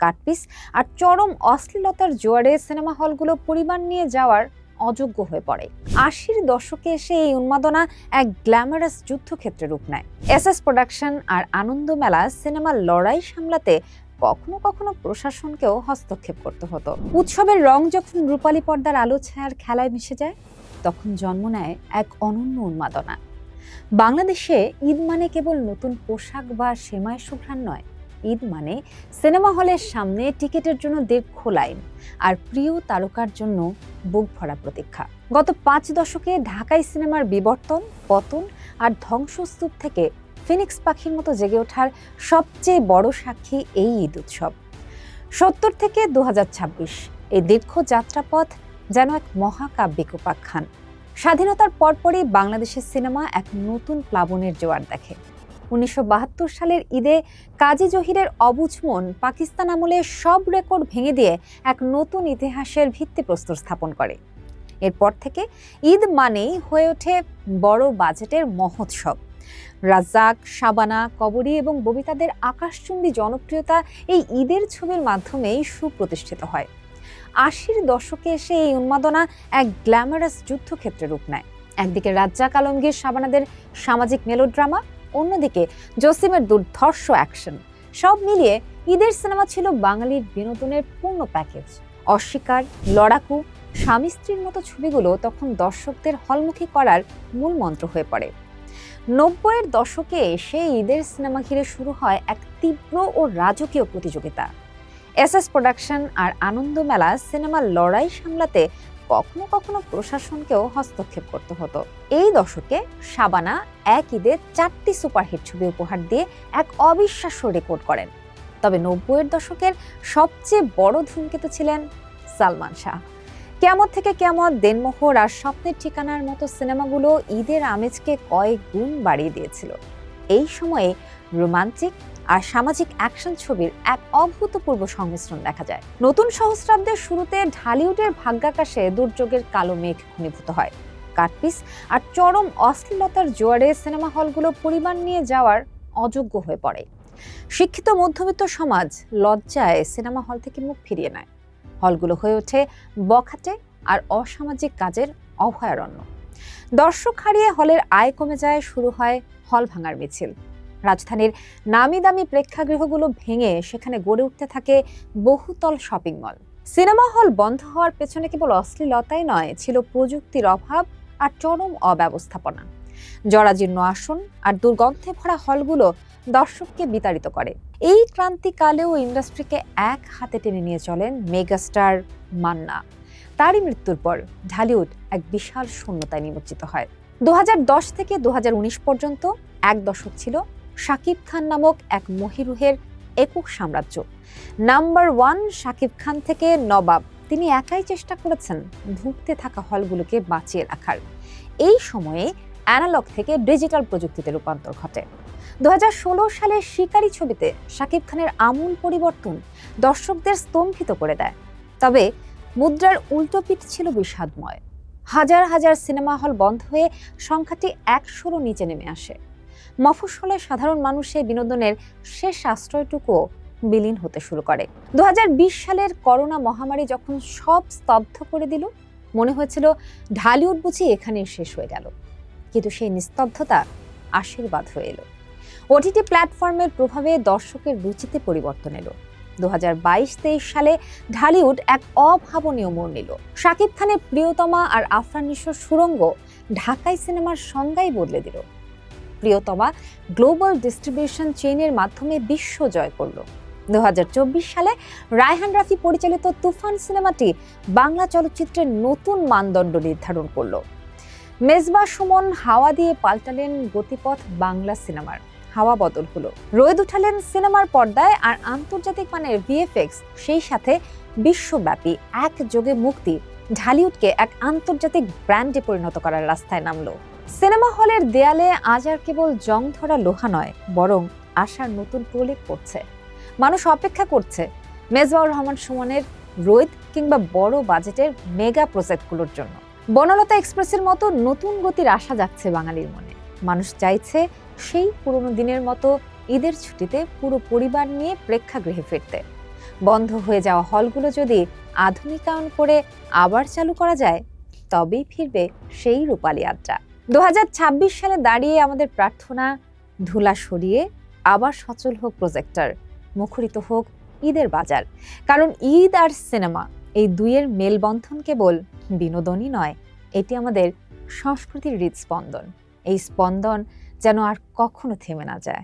Cut piece আর চরম অশ্লীলতার জোয়ারে সিনেমা হলগুলো পরিবার নিয়ে যাওয়ার অযোগ্য হয়ে পড়ে। ৮০-র দশকে এসে এই উন্মাদনা এক গ্ল্যামারাস যুদ্ধক্ষেত্রে রূপ নেয়। এসএস প্রোডাকশন আর আনন্দ মেলা সিনেমার লড়াই সামলাতে কখনো কখনো প্রশাসনকেও হস্তক্ষেপ করতে হতো। উৎসবের রং যখন রূপালী পর্দার আলো ছায়ার খেলায় মিশে যায়, তখন জন্ম নেয় এক অনন্য উন্মাদনা। বাংলাদেশে ঈদ মানে কেবল নতুন পোশাক বা সেমাই সুঘ্রাণ নয়, ঈদ মানে সিনেমা হলের সামনে টিকিটের জন্য দীর্ঘ লাইন আর প্রিয় তারকার জন্য বুক ভরা প্রতীক্ষা। গত ৫ দশকে ঢাকাই সিনেমার বিবর্তন, পতন আর ধ্বংসস্তূপ থেকে ফিনিক্স পাখির মতো জেগে ওঠার সবচেয়ে বড় সাক্ষী এই ঈদ উৎসব। ৭০ থেকে ২০২৬ এই দীর্ঘ যাত্রাপথ যেন এক মহাকাব্যিক উপাখ্যান। স্বাধীনতার পরপরই বাংলাদেশের সিনেমা এক নতুন প্লাবনের জোয়ার দেখে। ১৯৭২ সালের ঈদে কাজী জহিরের অবুঝ মন পাকিস্তান আমলে সব রেকর্ড ভেঙে দিয়ে এক নতুন ইতিহাসের ভিত্তিপ্রস্তর স্থাপন করে। এরপর থেকে ঈদ মানেই হয়ে ওঠে বড় বাজেটের মহোৎসব। রাজ্জাক, শাবানা, কবরী এবং ববিতাদের আকাশচুম্বী জনপ্রিয়তা এই ঈদের ছবির মাধ্যমেই সুপ্রতিষ্ঠিত হয়। ৮০-র দশকে এসে এই উন্মাদনা এক গ্ল্যামারাস যুদ্ধক্ষেত্রে রূপ নেয়। একদিকে রাজ্জাক, আলমগীর, শাবানাদের সামাজিক মেলোড্রামা, অন্যদিকে জসিমের দুর্ধর্ষ অ্যাকশন। সব মিলিয়ে ঈদের সিনেমা ছিল বাঙালির বিনোদনের পূর্ণ প্যাকেজ। অস্বীকার, লড়াকু, স্বামী স্ত্রীর মতো ছবিগুলো তখন দর্শকদের হলমুখী করার মূল মন্ত্র হয়ে পড়ে। ৯০-এর দশকে এসে ঈদের সিনেমা ঘিরে শুরু হয় এক তীব্র ও রাজকীয় প্রতিযোগিতা। এসএস প্রোডাকশন আর আনন্দ মেলা সিনেমার লড়াই সামলাতে কখনো কখনো প্রশাসনকেও হস্তক্ষেপ করতে হতো। এই দশকে শাবানা এক ঈদে ৪টি সুপারহিট ছবি উপহার দিয়ে এক অবিশ্বাস্য রেকর্ড করেন। তবে ৯০-এর দশকের সবচেয়ে বড় ধূমকেতু ছিলেন সালমান শাহ। কিয়ামত থেকে কিয়ামত, দেনমোহর আর স্বপ্নের ঠিকানার মতো সিনেমাগুলো ঈদের আমেজকে কয়েক গুণ বাড়িয়ে দিয়েছিল। এই সময়ে রোমান্টিক আর সামাজিক অ্যাকশন ছবির এক অভূতপূর্ব সংমিশ্রণ দেখা যায়। নতুন সহস্রাব্দের শুরুতে ঢালিউডের ভাগ্যাকাশে দুর্যোগের কালো মেঘ ঘনীভূত হয়। কাটপিস আর চরম অশ্লীলতার জোয়ারে সিনেমা হলগুলো পরিবার নিয়ে যাওয়ার অযোগ্য হয়ে পড়ে। শিক্ষিত মধ্যবিত্ত সমাজ লজ্জায় সিনেমা হল থেকে মুখ ফিরিয়ে নেয়। হলগুলো হয়ে ওঠে বখাটে আর অসামাজিক কাজের অভয়ারণ্য। দর্শক হারিয়ে হলের আয় কমে যায়, শুরু হয় হল ভাঙার মিছিল। রাজধানীর নামি দামি প্রেক্ষাগৃহগুলো ভেঙে সেখানে গড়ে উঠতে থাকে বহুতল শপিং মল। সিনেমা হল বন্ধ হওয়ার পেছনে কেবল অশ্লীলতাই নয়, ছিল প্রযুক্তির অভাব আর চরম অব্যবস্থাপনা। জরাজীর্ণ আসন আর দুর্গন্ধে ভরা হলগুলো দর্শককে বিতাড়িত করে। এই ক্রান্তিকালেও ইন্ডাস্ট্রিকে এক হাতে টেনে নিয়ে চলেন মেগাস্টার মান্না। তারই মৃত্যুর পর ঢালিউড এক বিশাল শূন্যতায় নিমজ্জিত হয়। ২০১০ থেকে ২০১৯ পর্যন্ত এক দশক ছিল শাকিব খান নামক এক মহিরুহের একক সাম্রাজ্য। নাম্বার 1 শাকিব খান থেকে নবাব, তিনি একাই চেষ্টা করেছেন ধুঁকতে থাকা হলগুলোকে বাঁচিয়ে রাখার। এই সময়ে অ্যানালগ থেকে ডিজিটাল প্রযুক্তিতে রূপান্তর ঘটে। ২০১৬ সালের শিকারী ছবিতে শাকিব খানের আমূল পরিবর্তন দর্শকদের স্তম্ভিত করে দেয়। তবে মুদ্রার উল্টো পিঠ ছিল বিষাদময়। হাজার হাজার সিনেমা হল বন্ধ হয়ে সংখ্যাটি ১০০-র নিচে নেমে আসে। মফস্বলের সাধারণ মানুষের বিনোদনের শেষ আশ্রয়টুকুও বিলীন হতে শুরু করে। ২০২০ সালের করোনা মহামারী যখন সব স্তব্ধ করে দিল, মনে হয়েছিল ঢালিউড বুঝি এখানেই শেষ হয়ে গেল। কিন্তু সেই নিস্তব্ধতা আশীর্বাদ হয়ে এলো। ওটিটি প্ল্যাটফর্মের প্রভাবে দর্শকের রুচিতে পরিবর্তন এলো। ২০২২-২৩ সালে ঢালিউড এক অভাবনীয় মোড় নিল। শাকিব খানের প্রিয়তমা আর আফরান নিশোর সুড়ঙ্গ ঢাকাই সিনেমার সংজ্ঞাই বদলে দিল। প্রিয়তমা গ্লোবাল ডিস্ট্রিবিউশন চেইনের মাধ্যমে বিশ্ব জয় করল। ২০২৪ সালে রায়হান রাফি পরিচালিত তুফান সিনেমাটি বাংলা চলচ্চিত্রের নতুন মানদণ্ড নির্ধারণ করল। মেজবা সুমন হাওয়া দিয়ে পাল্টালেন গতিপথ বাংলা সিনেমার। হাওয়া বদল হলো, রোদ উঠালেন সিনেমার পর্দায়, আর আন্তর্জাতিক মানের ভিএফএক্স, সেই সাথে বিশ্বব্যাপী একযোগে মুক্তি ঢালিউডকে এক আন্তর্জাতিক ব্র্যান্ডে পরিণত করার রাস্তায় নামলো। সিনেমা হলের দেয়ালে আজ আর কেবল জং ধরা লোহা নয়, বরং আশার নতুন প্রলেপ পড়ছে। মানুষ অপেক্ষা করছে মেজবাউর রহমান সুমনের রোদ কিংবা বড় বাজেটের মেগা প্রজেক্টগুলোর জন্য। বনলতা এক্সপ্রেসের মতো নতুন গতির আশা জাগছে বাঙালির মনে। মানুষ চাইছে সেই পুরনো দিনের মতো ঈদের ছুটিতে পুরো পরিবার নিয়ে প্রেক্ষাগৃহে ফিরতে। বন্ধ হয়ে যাওয়া হলগুলো যদি আধুনিকায়ন করে আবার চালু করা যায়, তবেই ফিরবে সেই রূপালী যাত্রা। 2026 সালে দাঁড়িয়ে আমাদের প্রার্থনা, ধুলা সরিয়ে আবার সচল হোক প্রজেক্টর, মুখরিত হোক ঈদের বাজার। কারণ ঈদ আর সিনেমা এই দুইয়ের মেলবন্ধন কেবল বিনোদনই নয়, এটি আমাদের সংস্কৃতির হৃদস্পন্দন। এই স্পন্দন যেন আর কখনো থেমে না যায়।